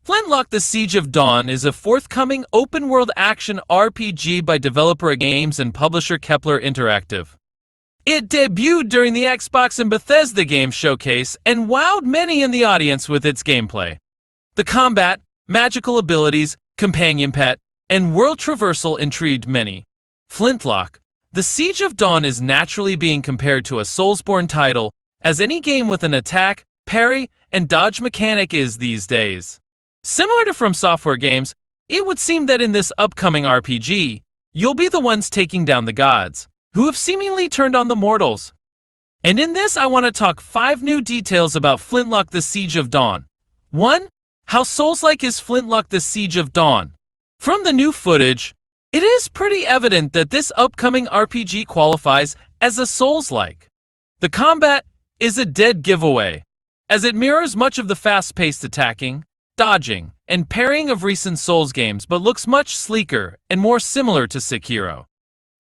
Flintlock: The Siege of Dawn is a forthcoming open-world action RPG by developer Games and publisher Kepler Interactive. It debuted during the Xbox and Bethesda Game Showcase and wowed many in the audience with its gameplay. The combat, magical abilities, companion pet, and world traversal intrigued many. Flintlock: The Siege of Dawn is naturally being compared to a Soulsborne title, as any game with an attack, parry, and dodge mechanic is these days. Similar to From Software games, it would seem that in this upcoming RPG, you'll be the ones taking down the gods, who have seemingly turned on the mortals. And in this I want to talk 5 new details about Flintlock: The Siege of Dawn. 1. How Souls-like is Flintlock: The Siege of Dawn? From the new footage, it is pretty evident that this upcoming RPG qualifies as a Souls-like. The combat is a dead giveaway, as it mirrors much of the fast-paced attacking, dodging, and parrying of recent Souls games, but looks much sleeker and more similar to Sekiro.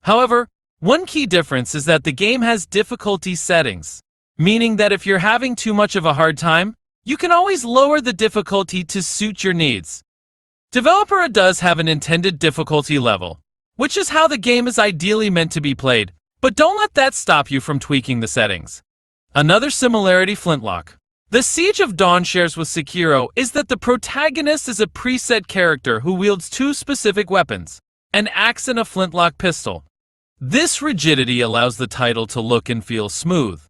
However, one key difference is that the game has difficulty settings, meaning that if you're having too much of a hard time, you can always lower the difficulty to suit your needs. Developer does have an intended difficulty level, which is how the game is ideally meant to be played, but don't let that stop you from tweaking the settings. Another similarity Flintlock: The Siege of Dawn shares with Sekiro is that the protagonist is a preset character who wields 2 specific weapons, an axe and a flintlock pistol. This rigidity allows the title to look and feel smooth,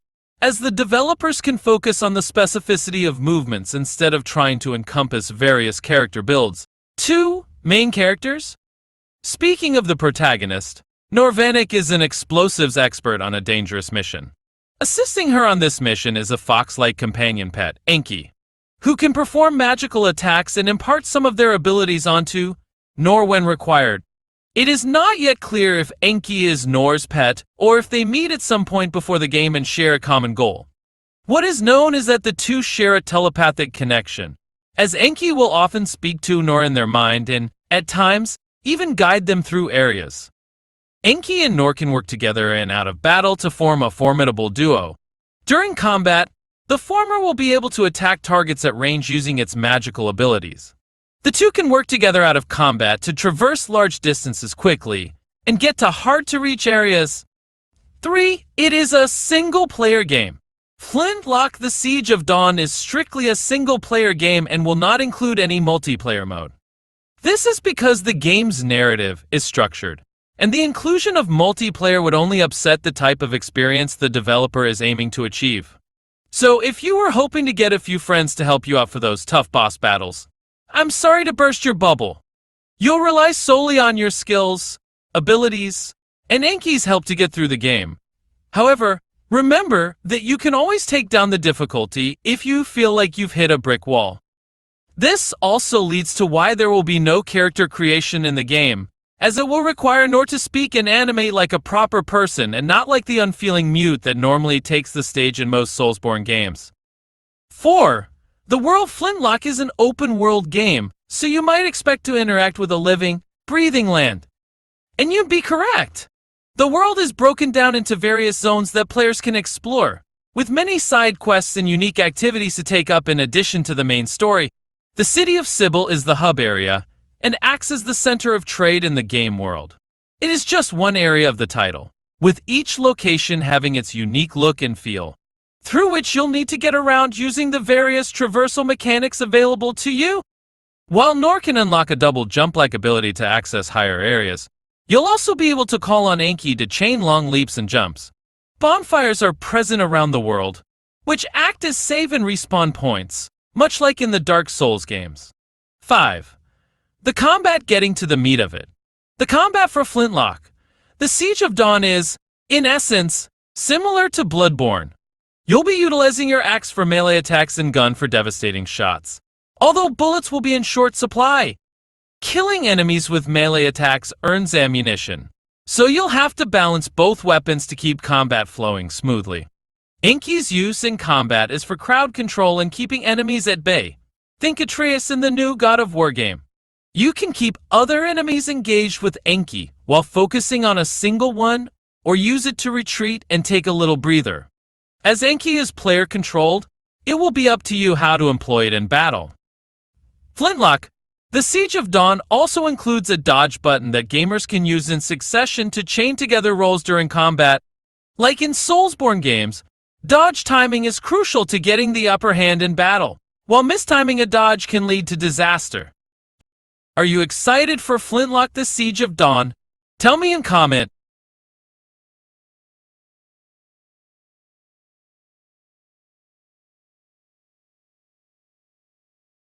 as the developers can focus on the specificity of movements instead of trying to encompass various character builds. 2. Main characters. Speaking of the protagonist, Norvanik is an explosives expert on a dangerous mission. Assisting her on this mission is a fox-like companion pet, Enki, who can perform magical attacks and impart some of their abilities onto Nor when required. It is not yet clear if Enki is Nor's pet or if they meet at some point before the game and share a common goal. What is known is that the two share a telepathic connection, as Enki will often speak to Nor in their mind and, at times, even guide them through areas. Enki and Nor can work together and out of battle to form a formidable duo. During combat, the former will be able to attack targets at range using its magical abilities. The two can work together out of combat to traverse large distances quickly and get to hard-to-reach areas. 3. It is a single-player game. Flintlock: The Siege of Dawn is strictly a single-player game and will not include any multiplayer mode. This is because the game's narrative is structured, and the inclusion of multiplayer would only upset the type of experience the developer is aiming to achieve. So if you were hoping to get a few friends to help you out for those tough boss battles, I'm sorry to burst your bubble. You'll rely solely on your skills, abilities, and Enki's help to get through the game. However, remember that you can always take down the difficulty if you feel like you've hit a brick wall. This also leads to why there will be no character creation in the game, as it will require Nor to speak and animate like a proper person and not like the unfeeling mute that normally takes the stage in most Soulsborne games. 4. The world Flintlock is an open-world game, so you might expect to interact with a living, breathing land. And you'd be correct. The world is broken down into various zones that players can explore, with many side quests and unique activities to take up in addition to the main story. The city of Sybil is the hub area, and acts as the center of trade in the game world. It is just one area of the title, with each location having its unique look and feel, through which you'll need to get around using the various traversal mechanics available to you. While Nor can unlock a double jump-like ability to access higher areas, you'll also be able to call on Enki to chain long leaps and jumps. Bonfires are present around the world, which act as save and respawn points, much like in the Dark Souls games. 5. The combat: getting to the meat of it. The combat for Flintlock: The Siege of Dawn is, in essence, similar to Bloodborne. You'll be utilizing your axe for melee attacks and gun for devastating shots, although bullets will be in short supply. Killing enemies with melee attacks earns ammunition, so you'll have to balance both weapons to keep combat flowing smoothly. Enki's use in combat is for crowd control and keeping enemies at bay. Think Atreus in the new God of War game. You can keep other enemies engaged with Enki while focusing on a single one, or use it to retreat and take a little breather. As Enki is player controlled, it will be up to you how to employ it in battle. Flintlock. The Siege of Dawn also includes a dodge button that gamers can use in succession to chain together rolls during combat. Like in Soulsborne games, dodge timing is crucial to getting the upper hand in battle, while mistiming a dodge can lead to disaster. Are you excited for Flintlock: The Siege of Dawn? Tell me in comment.